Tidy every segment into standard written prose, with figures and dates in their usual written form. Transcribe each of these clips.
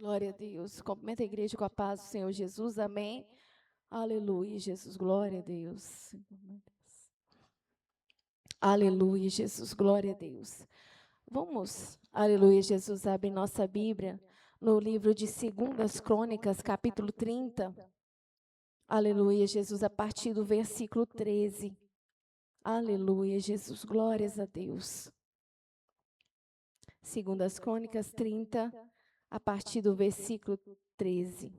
Glória a Deus. Cumprimenta a igreja com a paz do Senhor Jesus. Amém. Aleluia, Jesus. Glória a Deus. Aleluia, Jesus. Glória a Deus. Vamos, aleluia, Jesus, abre nossa Bíblia no livro de 2 Crônicas, capítulo 30. Aleluia, Jesus, a partir do versículo 13. Aleluia, Jesus. Glórias a Deus. 2 Crônicas 30, a partir do versículo 13.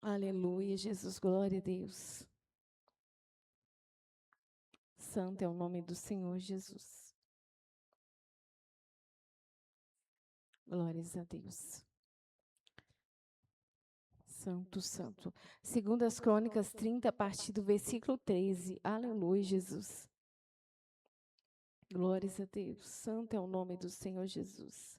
Aleluia, Jesus, glória a Deus. Santo é o nome do Senhor Jesus. Glórias a Deus. Santo, santo. 2 Crônicas 30, a partir do versículo 13. Aleluia, Jesus. Glórias a Deus. Santo é o nome do Senhor Jesus.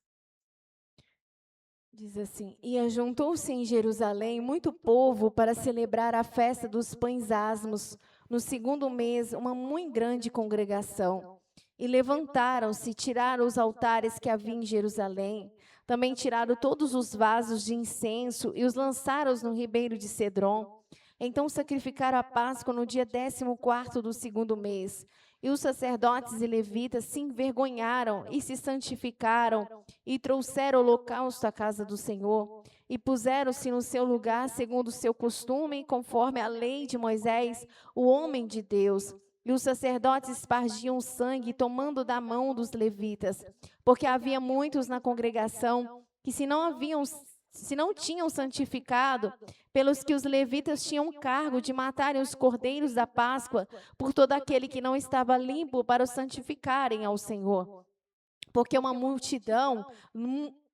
Diz assim: E ajuntou-se em Jerusalém muito povo para celebrar a festa dos pães asmos. No segundo mês, uma muito grande congregação. E levantaram-se, tiraram os altares que havia em Jerusalém. Também tiraram todos os vasos de incenso e os lançaram no ribeiro de Cedron. Então sacrificaram a Páscoa no dia 14º do segundo mês. E os sacerdotes e levitas se envergonharam e se santificaram e trouxeram o holocausto à casa do Senhor. E puseram-se no seu lugar, segundo o seu costume, conforme a lei de Moisés, o homem de Deus. E os sacerdotes espargiam sangue, tomando da mão dos levitas, porque havia muitos na congregação que se não tinham santificado, pelos que os levitas tinham cargo de matarem os cordeiros da Páscoa, por todo aquele que não estava limpo, para os santificarem ao Senhor. Porque uma multidão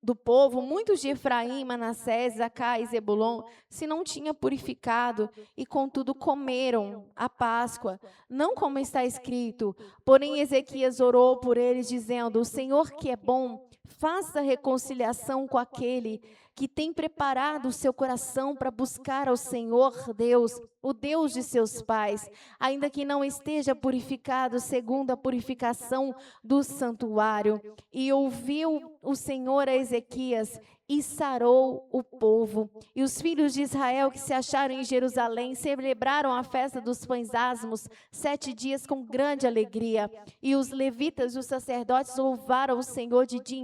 do povo, muitos de Efraim, Manassés, Zacá e Zebulon, se não tinha purificado, e contudo comeram a Páscoa, não como está escrito. Porém Ezequias orou por eles, dizendo: O Senhor que é bom, faça reconciliação com aquele que tem preparado o seu coração para buscar ao Senhor Deus, o Deus de seus pais, ainda que não esteja purificado segundo a purificação do santuário. E ouviu o Senhor a Ezequias e sarou o povo. E os filhos de Israel que se acharam em Jerusalém celebraram a festa dos pães asmos 7 dias com grande alegria. E os levitas e os sacerdotes louvaram o Senhor de dia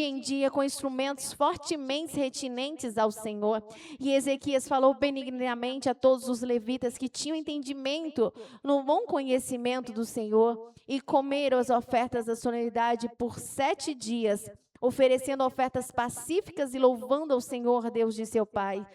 em dia, com instrumentos fortemente retinentes ao Senhor. E Ezequias falou benignamente a todos os levitas que tinham entendimento no bom conhecimento do Senhor, e comeram as ofertas da solenidade por 7 dias, oferecendo ofertas pacíficas e louvando ao Senhor, Deus de seu pai.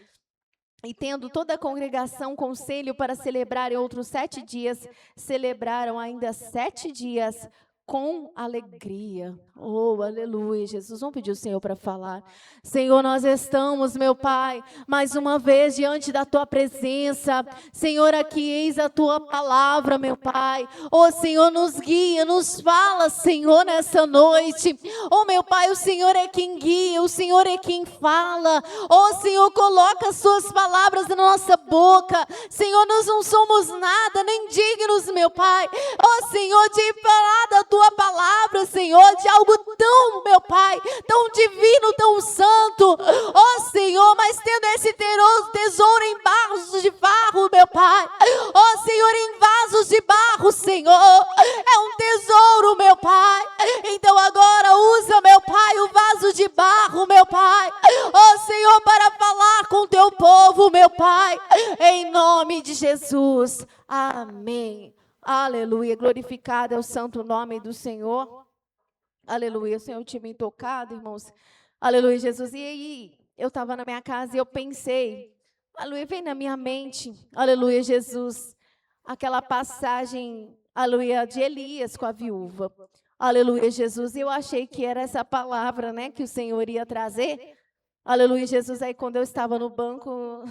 E tendo toda a congregação conselho para celebrar em outros 7 dias, celebraram ainda 7 dias com alegria. Oh, aleluia, Jesus. Vamos pedir ao Senhor para falar. Senhor, nós estamos, meu Pai, mais uma vez diante da Tua presença. Senhor, aqui eis a Tua palavra, meu Pai. Oh, Senhor, nos guia, nos fala, Senhor, nessa noite. Oh, meu Pai, o Senhor é quem guia, o Senhor é quem fala. Oh, Senhor, coloca as Suas palavras na nossa boca. Senhor, nós não somos nada, nem dignos, meu Pai. Oh, Senhor, de falar da Tua palavra, Senhor, de algo tão, meu Pai, tão divino, tão santo. Oh, Senhor, mas tendo esse tesouro em vasos de barro, meu Pai. Oh, Senhor, em vasos de barro, Senhor. É um tesouro, meu Pai. Então agora usa, meu Pai, o vaso de barro, meu Pai. Oh, Senhor, para falar com Teu povo, meu Pai. Em nome de Jesus. Amém. Aleluia, glorificado é o santo nome do Senhor. Aleluia, o Senhor tinha me tocado, irmãos. Aleluia, Jesus. E aí, eu estava na minha casa e eu pensei, aleluia, vem na minha mente, aleluia, Jesus, aquela passagem, aleluia, de Elias com a viúva. Aleluia, Jesus. E eu achei que era essa palavra, né, que o Senhor ia trazer. Aleluia, Jesus. Aí quando eu estava no banco,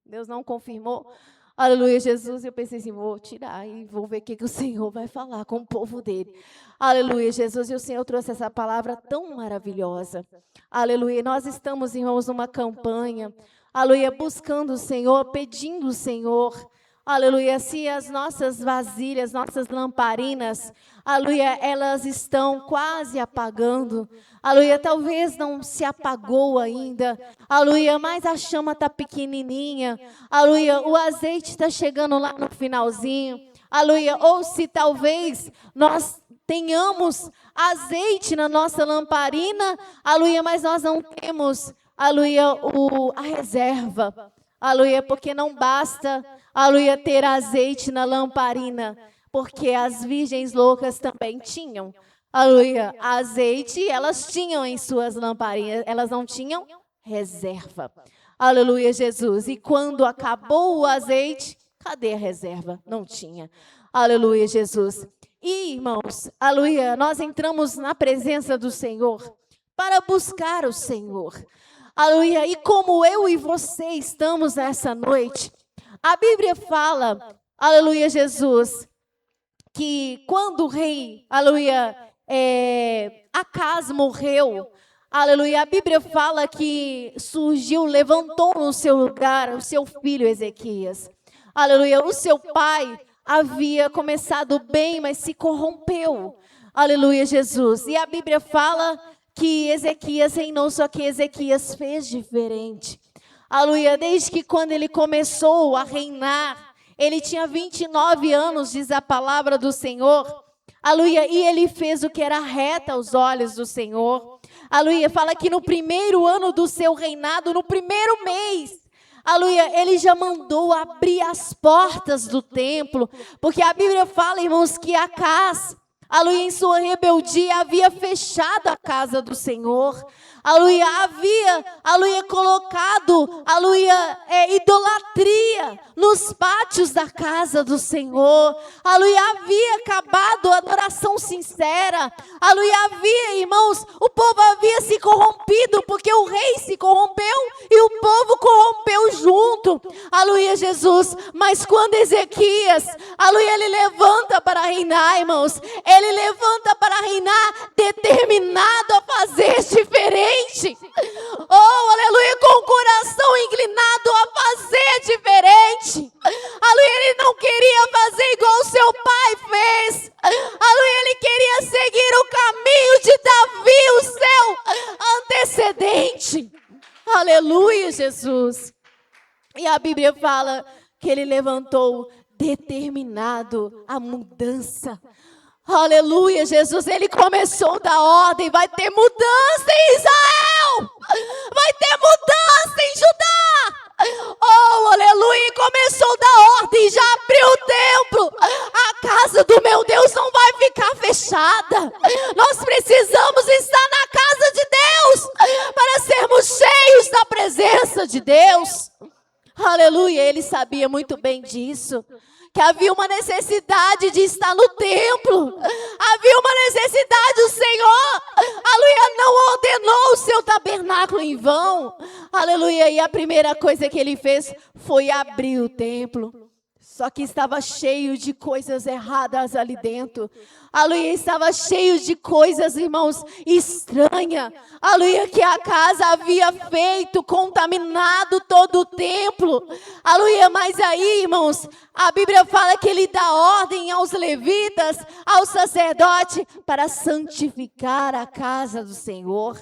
Deus não confirmou. Aleluia, Jesus. Eu pensei assim, vou tirar e vou ver o que o Senhor vai falar com o povo dele. Aleluia, Jesus. E o Senhor trouxe essa palavra tão maravilhosa. Aleluia. Nós estamos, irmãos, numa campanha. Aleluia, buscando o Senhor, pedindo o Senhor. aleluia, se as nossas vasilhas, nossas lamparinas, aleluia, elas estão quase apagando, aleluia, talvez não se apagou ainda, aleluia, mas a chama está pequenininha, aleluia, o azeite está chegando lá no finalzinho, aleluia, ou se talvez nós tenhamos azeite na nossa lamparina, aleluia, mas nós não temos, aleluia, a reserva, aleluia, porque não basta, aleluia, ter azeite na lamparina, porque as virgens loucas também tinham, aleluia, azeite elas tinham em suas lamparinas, elas não tinham reserva, aleluia, Jesus, e quando acabou o azeite, cadê a reserva? Não tinha, aleluia, Jesus. E, irmãos, aleluia, nós entramos na presença do Senhor para buscar o Senhor. Aleluia, e como eu e você estamos nessa noite, a Bíblia fala, aleluia, Jesus, que quando o rei, aleluia, Acaz morreu, aleluia, a Bíblia fala que surgiu, levantou no seu lugar o seu filho Ezequias. Aleluia, o seu pai havia começado bem, mas se corrompeu. Aleluia, Jesus. E a Bíblia fala que Ezequias reinou, só que Ezequias fez diferente. Aleluia, desde que quando ele começou a reinar, ele tinha 29 anos, diz a palavra do Senhor. Aleluia, e ele fez o que era reto aos olhos do Senhor. Aleluia, fala que no primeiro ano do seu reinado, no primeiro mês, aleluia, ele já mandou abrir as portas do templo, porque a Bíblia fala, irmãos, que Acaz, aleluia, em sua rebeldia havia fechado a casa do Senhor, aleluia, havia colocado, aleluia, idolatria nos pátios da casa do Senhor, aleluia, havia acabado a adoração sincera, aleluia, irmãos, o povo havia se corrompido, porque o rei se corrompeu e o povo corrompeu junto, aleluia, Jesus, mas quando Ezequias, aleluia, ele levanta para reinar, irmãos, ele levanta para reinar determinado a fazer diferente, oh, aleluia, com o coração inclinado a fazer diferente, aleluia, ele não queria fazer igual o seu pai fez, aleluia, ele queria seguir o caminho de Davi, o seu antecedente, aleluia, Jesus, e a Bíblia fala que ele levantou determinado a mudança. Aleluia, Jesus, ele começou da ordem, vai ter mudança em Israel, vai ter mudança em Judá, oh, aleluia, começou da ordem, já abriu o templo, a casa do meu Deus não vai ficar fechada, nós precisamos estar na casa de Deus, para sermos cheios da presença de Deus, aleluia, ele sabia muito bem disso, que havia uma necessidade de estar no templo, havia uma necessidade, o Senhor, aleluia, não ordenou o seu tabernáculo em vão, aleluia, e a primeira coisa que ele fez foi abrir o templo, só que estava cheio de coisas erradas ali dentro, aleluia, estava cheio de coisas, irmãos, estranhas, aleluia, que a casa havia feito, contaminado todo o templo, aleluia, mas aí, irmãos, a Bíblia fala que ele dá ordem aos levitas, ao sacerdote, para santificar a casa do Senhor,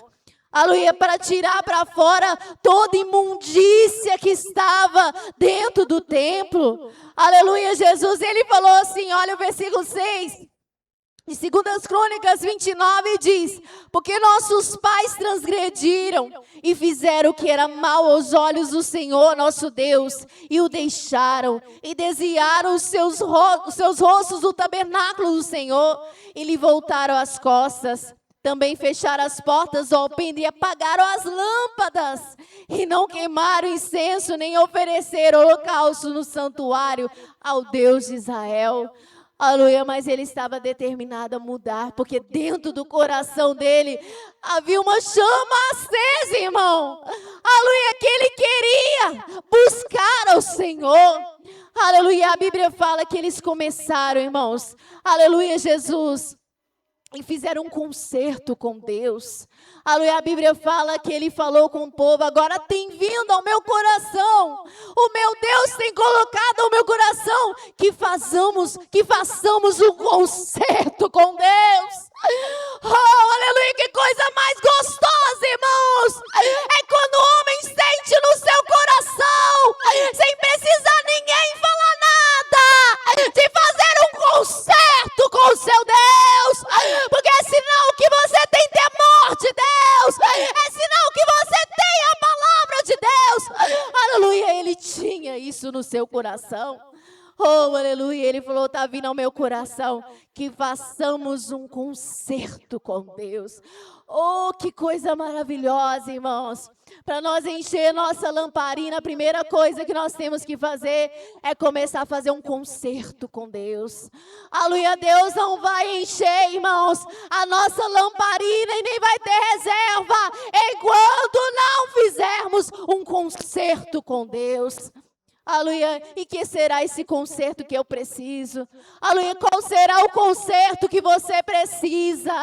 aleluia, para tirar para fora toda imundícia que estava dentro do templo, aleluia, Jesus, ele falou assim, olha o versículo 6, em 2 Crônicas 29 diz, porque nossos pais transgrediram e fizeram o que era mal aos olhos do Senhor nosso Deus, e o deixaram, e desviaram os seus rostos do tabernáculo do Senhor, e lhe voltaram as costas. Também fecharam as portas do alpendre e apagaram as lâmpadas, e não queimaram incenso, nem ofereceram holocausto no santuário ao Deus de Israel. Aleluia, mas ele estava determinado a mudar, porque dentro do coração dele havia uma chama acesa, irmão. Aleluia, que ele queria buscar ao Senhor. Aleluia, a Bíblia fala que eles começaram, irmãos. Aleluia, Jesus. e fizeram um concerto com Deus. Aleluia, a Bíblia fala que ele falou com o povo: agora tem vindo ao meu coração, o meu Deus tem colocado ao meu coração que façamos um concerto com Deus. Oh, aleluia, que coisa mais gostosa, irmãos, é quando o homem sente no seu coração, sem precisar ninguém falar nada, de fazer um concerto com o seu Deus, porque é sinal que você tem temor de Deus, é sinal que você tem a palavra de Deus. Aleluia, ele tinha isso no seu coração. Oh, aleluia, ele falou: está vindo ao meu coração que façamos um concerto com Deus. Oh, que coisa maravilhosa, irmãos. Para nós encher nossa lamparina, a primeira coisa que nós temos que fazer é começar a fazer um concerto com Deus. Aleluia, Deus não vai encher, irmãos, a nossa lamparina e nem vai ter reserva enquanto não fizermos um concerto com Deus. Aleluia, e que será esse conserto que eu preciso? Aleluia, qual será o conserto que você precisa?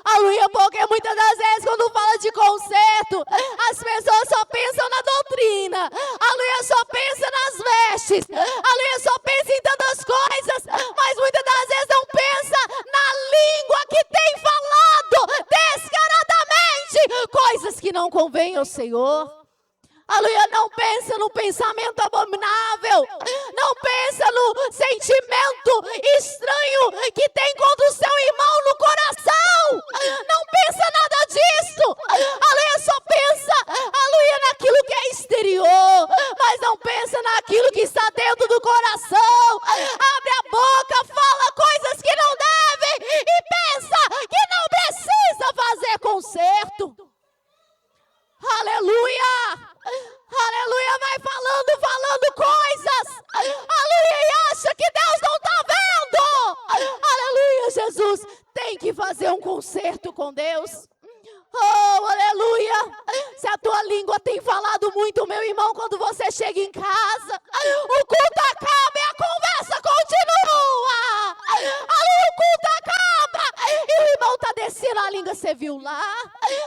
Aleluia, porque muitas das vezes quando fala de conserto, as pessoas só pensam na doutrina. Aleluia, só pensam nas vestes. Aleluia, só pensam em tantas coisas, mas muitas das vezes não pensa na língua que tem falado descaradamente coisas que não convêm ao Senhor. Aleluia, não pensa no pensamento abominável, não pensa no sentimento estranho que tem contra o seu irmão no coração, não pensa nada disso. Aleluia, só pensa, aleluia, naquilo que é exterior, mas não pensa naquilo que está dentro do coração. Abre a boca, fala coisas que não deve e pensa que não precisa fazer conserto. Aleluia, aleluia, vai falando coisas, aleluia, e acha que Deus não está vendo. Aleluia, Jesus tem que fazer um concerto com Deus. Oh, aleluia, se a tua língua tem falado muito, meu irmão, quando você chega em casa, o culto acaba e a conversa continua. Aleluia, o culto acaba e o irmão está descendo a língua. Você viu lá?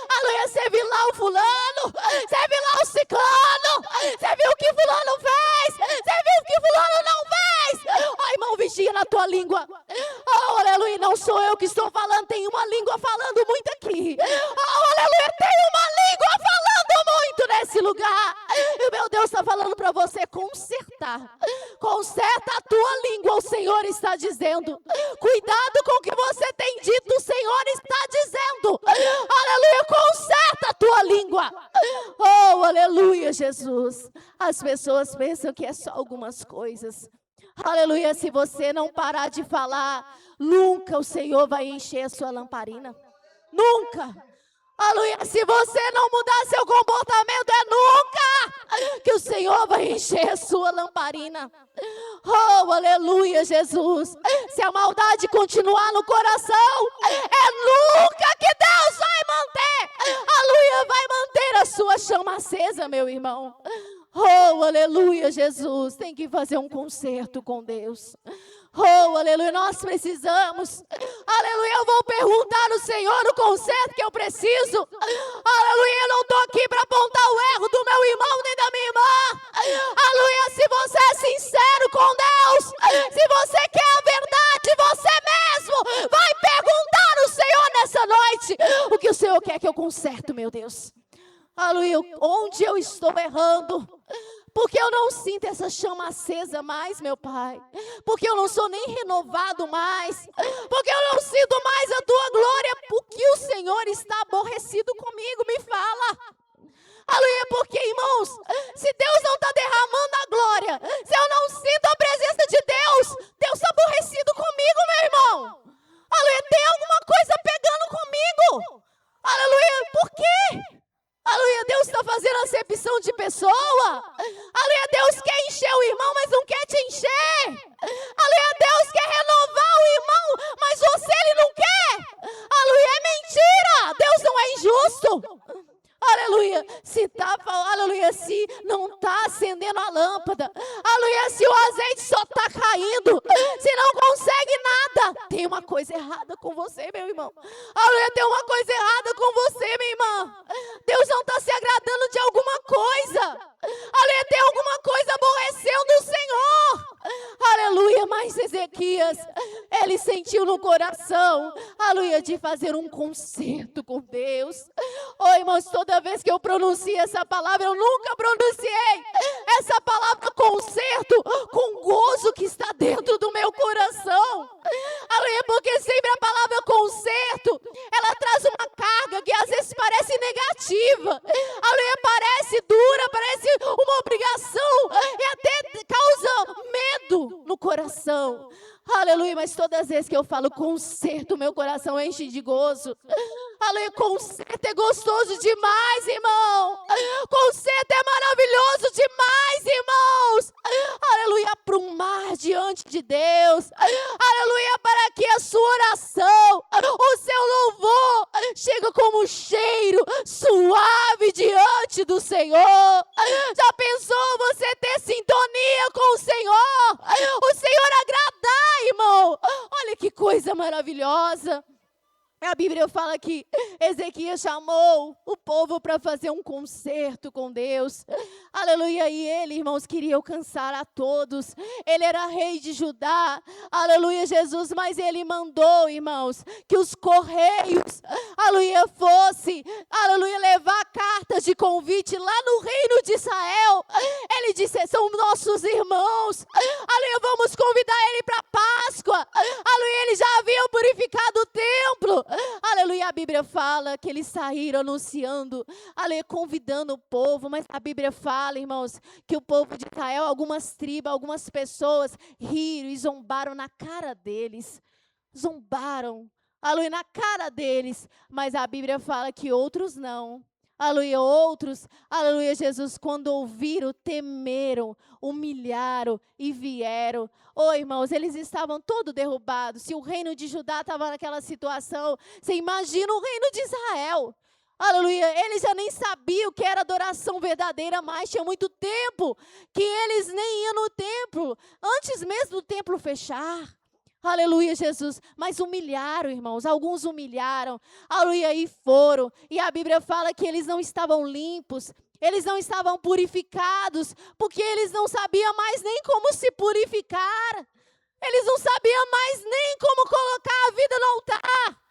Aleluia, você viu lá o fulano? Você viu lá o ciclano? Você viu o que fulano fez? Você viu o que fulano não fez? Oh, irmão, vigia na tua língua. Oh, aleluia, não sou eu que estou falando, tem uma língua falando muito aqui. Oh, aleluia, tem uma língua falando muito nesse lugar. E o meu Deus está falando para você consertar. Conserta a tua língua, o Senhor está dizendo. Cuidado com o que você tem dito, o Senhor está dizendo. Aleluia, conserta a tua língua. Oh, aleluia, Jesus. As pessoas pensam que é só algumas coisas. Aleluia, se você não parar de falar, nunca o Senhor vai encher a sua lamparina. Nunca. Aleluia, se você não mudar seu comportamento, é nunca que o Senhor vai encher a sua lamparina. Oh, aleluia, Jesus. Se a maldade continuar no coração, é nunca que Deus vai manter. Aleluia, vai manter a sua chama acesa, meu irmão. Oh, aleluia, Jesus. Tem que fazer um concerto com Deus. Oh, aleluia, nós precisamos. Aleluia, eu vou perguntar no Senhor o conserto que eu preciso. Aleluia, eu não estou aqui para apontar o erro do meu irmão nem da minha irmã. Aleluia, se você é sincero com Deus, se você quer a verdade, você mesmo vai perguntar no Senhor nessa noite o que o Senhor quer que eu conserte, meu Deus. Aleluia, onde eu estou errando? Porque eu não sinto essa chama acesa mais, meu Pai. Porque eu não sou nem renovado mais. Porque eu não sinto mais a tua glória. Porque o Senhor está aborrecido comigo, me fala. Aleluia, porque, irmãos, se Deus não está derramando a glória, se eu não sinto a presença de Deus, Deus está aborrecido comigo, meu irmão. Aleluia, tem alguma coisa pegando comigo. Aleluia, por quê? Aleluia, Deus está fazendo acepção de pessoa. Aleluia, Deus quer encher o irmão, mas não quer te encher. Aleluia, Deus quer renovar o irmão, mas você ele não quer. Aleluia, é mentira. Deus não é injusto. Aleluia, aleluia, se não está acendendo a lâmpada, aleluia, se o azeite só está caindo, se não consegue nada, tem uma coisa errada com você, meu irmão. Aleluia, tem uma coisa errada com você, minha irmã. Deus não está se agradando de alguma coisa. Aleluia, tem alguma coisa aborrecendo o Senhor. Aleluia, mas Ezequias, ele sentiu no coração, aleluia, de fazer um concerto com Deus. Oh, irmãos, toda vez que eu pronuncio essa palavra, eu nunca pronunciei essa palavra concerto com gozo que está dentro do meu coração. Aleluia, porque sempre a palavra concerto, ela traz uma carga que às vezes parece negativa. Aleluia, parece dura, parece uma obrigação e até causa medo no coração. Aleluia, mas todas as vezes que eu falo concerto, meu coração enche de gozo. Aleluia, concerto é gostoso demais, irmão. Concerto é maravilhoso demais, irmãos. Aleluia, para um mar diante de Deus. Aleluia, para que a sua oração, o seu louvor, chegue como um cheiro suave diante do Senhor. Já pensou você ter sintonia com o Senhor? O Senhor agradar, irmão. Olha que coisa maravilhosa. A Bíblia fala que Ezequias chamou o povo para fazer um concerto com Deus. Aleluia, e ele, irmãos, queria alcançar a todos. Ele era rei de Judá. Aleluia, Jesus, mas ele mandou, irmãos, que os correios, aleluia, fosse, aleluia, levar cartas de convite lá no reino de Israel. Ele disse, são nossos irmãos. Aleluia, vamos convidar ele para Páscoa. Aleluia, eles já haviam purificado o templo. Aleluia, a Bíblia fala que eles saíram anunciando, aleluia, convidando o povo, mas a Bíblia fala, irmãos, que o povo de Israel, algumas tribos, algumas pessoas riram e zombaram na cara deles, zombaram, aleluia, na cara deles, mas a Bíblia fala que outros não. Aleluia, outros, aleluia, Jesus, quando ouviram, temeram, humilharam e vieram. Oh, irmãos, eles estavam todos derrubados. Se o reino de Judá estava naquela situação, você imagina o reino de Israel. Aleluia, eles já nem sabiam o que era adoração verdadeira mais. Tinha muito tempo que eles nem iam no templo, antes mesmo do templo fechar. Aleluia, Jesus, mas humilharam, irmãos, alguns humilharam, aleluia, e foram, e a Bíblia fala que eles não estavam limpos, eles não estavam purificados, porque eles não sabiam mais nem como se purificar, eles não sabiam mais nem como colocar a vida no altar.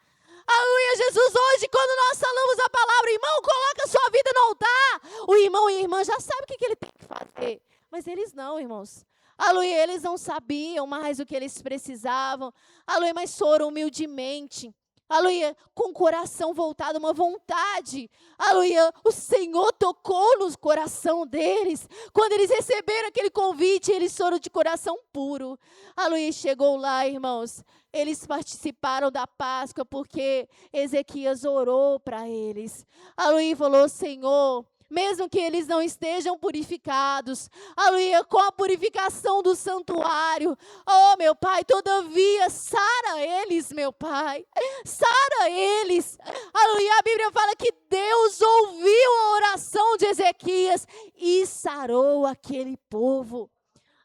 Aleluia, Jesus, hoje quando nós falamos a palavra, irmão, coloca a sua vida no altar, o irmão e a irmã já sabem o que ele tem que fazer, mas eles não, irmãos. Aleluia, eles não sabiam mais o que eles precisavam. Aleluia, mas foram humildemente. Aleluia, com o coração voltado, uma vontade. Aleluia, o Senhor tocou no coração deles. Quando eles receberam aquele convite, eles foram de coração puro. Aleluia, chegou lá, irmãos. Eles participaram da Páscoa porque Ezequias orou para eles. Aleluia, falou, Senhor, mesmo que eles não estejam purificados, aleluia, com a purificação do santuário, oh meu Pai, todavia, sara eles, meu Pai, sara eles, aleluia, a Bíblia fala que Deus ouviu a oração de Ezequias e sarou aquele povo,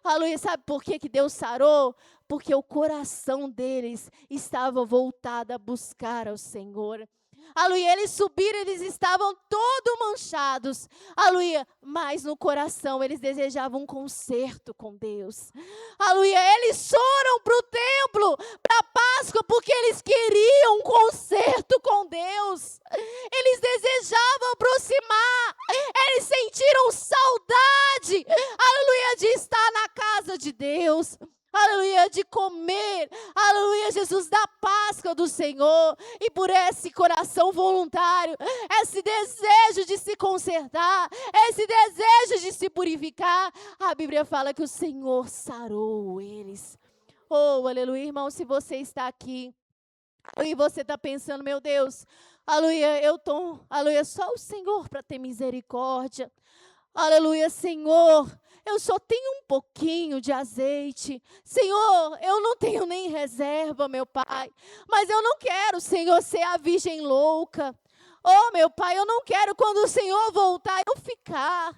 aleluia, sabe por que Deus sarou? Porque o coração deles estava voltado a buscar ao Senhor. Aleluia, eles subiram, eles estavam todos manchados, aleluia, mas no coração eles desejavam um concerto com Deus, aleluia, eles foram para o templo, para a Páscoa, porque eles queriam um concerto com Deus, eles desejavam aproximar, eles sentiram saudade, aleluia, de estar na casa de Deus, aleluia, de comer, aleluia, Jesus, da Páscoa do Senhor, e por esse coração voluntário, esse desejo de se consertar, esse desejo de se purificar, a Bíblia fala que o Senhor sarou eles. Oh, aleluia, irmão, se você está aqui, e você está pensando, meu Deus, aleluia, aleluia, só o Senhor para ter misericórdia, aleluia, Senhor, eu só tenho um pouquinho de azeite. Senhor, eu não tenho nem reserva, meu Pai. Mas eu não quero, Senhor, ser a virgem louca. Oh, meu Pai, eu não quero quando o Senhor voltar eu ficar.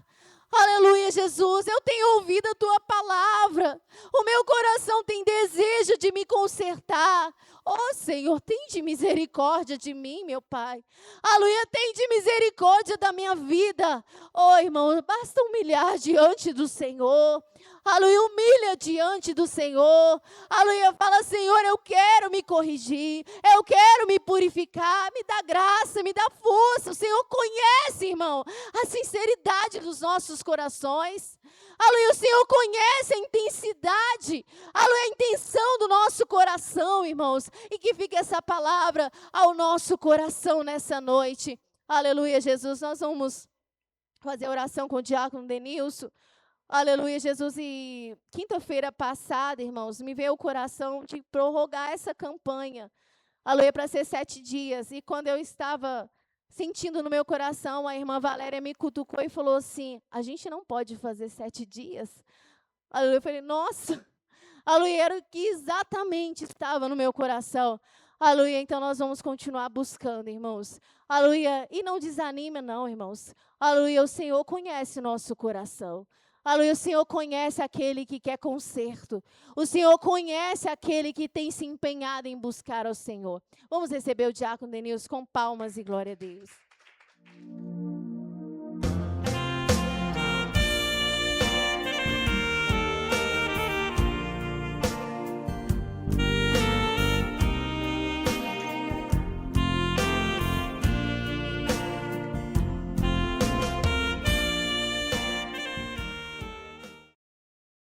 Aleluia, Jesus, eu tenho ouvido a Tua palavra. O meu coração tem desejo de me consertar. Oh, Senhor, tende misericórdia de mim, meu Pai. Aleluia, tende misericórdia da minha vida. Oh, irmão, basta humilhar diante do Senhor. Aleluia, humilha diante do Senhor. Aleluia, fala, Senhor, eu quero me corrigir. Eu quero me purificar. Me dá graça, me dá força. O Senhor conhece, irmão, a sinceridade dos nossos corações. Aleluia, o Senhor conhece a intensidade, aleluia, a intenção do nosso coração, irmãos. E que fique essa palavra ao nosso coração nessa noite. Aleluia, Jesus. Nós vamos fazer a oração com o diácono Denilson. Aleluia, Jesus. E quinta-feira passada, irmãos, me veio o coração de prorrogar essa campanha. Aleluia, para ser 7 dias. E quando eu estava sentindo no meu coração, a irmã Valéria me cutucou e falou assim, a gente não pode fazer 7 dias. Aleluia, eu falei, nossa. Aleluia, era o que exatamente estava no meu coração. Aleluia, então nós vamos continuar buscando, irmãos. Aleluia, e não desanime não, irmãos. Aleluia, o Senhor conhece o nosso coração. Aleluia, o Senhor conhece aquele que quer conserto. O Senhor conhece aquele que tem se empenhado em buscar ao Senhor. Vamos receber o diácono Denilson com palmas e glória a Deus.